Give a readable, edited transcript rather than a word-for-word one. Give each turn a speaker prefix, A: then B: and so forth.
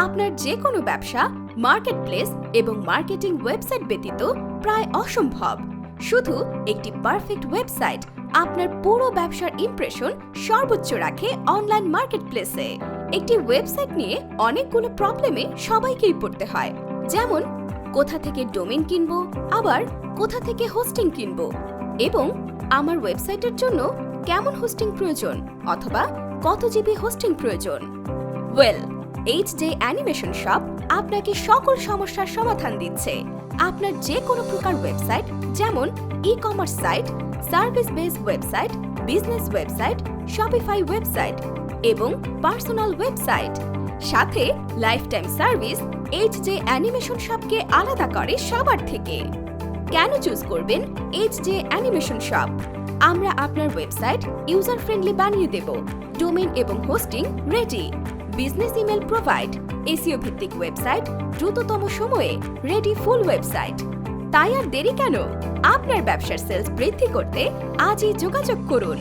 A: আপনার যে কোনো ব্যবসা মার্কেটপ্লেস এবং মার্কেটিং ওয়েবসাইট ব্যতীত প্রায় অসম্ভব। শুধু একটি পারফেক্ট ওয়েবসাইট আপনার পুরো ব্যবসার ইমপ্রেশন সর্বোচ্চ রাখে অনলাইন মার্কেটপ্লেসে। একটি ওয়েবসাইট নিয়ে অনেকগুলো প্রবলেমে সবাইকেই পড়তে হয়, যেমন কোথা থেকে ডোমেইন কিনবো, আবার কোথা থেকে হোস্টিং কিনবো, এবং আমার ওয়েবসাইটের জন্য কেমন হোস্টিং প্রয়োজন অথবা কত জিবি হোস্টিং প্রয়োজন। এইচজে অ্যানিমেশন শপ আপনাকে সকল সমস্যার সমাধান দিচ্ছে। আপনার যে কোনো প্রকার ওয়েবসাইট, যেমন e-commerce site, service based website, business website, Shopify website এবং পার্সোনাল ওয়েবসাইট, সাথে lifetime service, HJ animation শপকে আলাদা করে সবার থেকে। কেন চুজ করবেন এইচজে অ্যানিমেশন শপ? আমরা আপনার ওয়েবসাইট ইউজার ফ্রেন্ডলি বানিয়ে দেব, ডোমেইন এবং hosting ready, business email provide, SEO ভিত্তিক ওয়েবসাইট, দ্রুততম সময়ে রেডি ফুল ওয়েবসাইট। তাই আর দেরি কেন? আপনার ব্যবসার সেলস বৃদ্ধি করতে আজই যোগাযোগ করুন।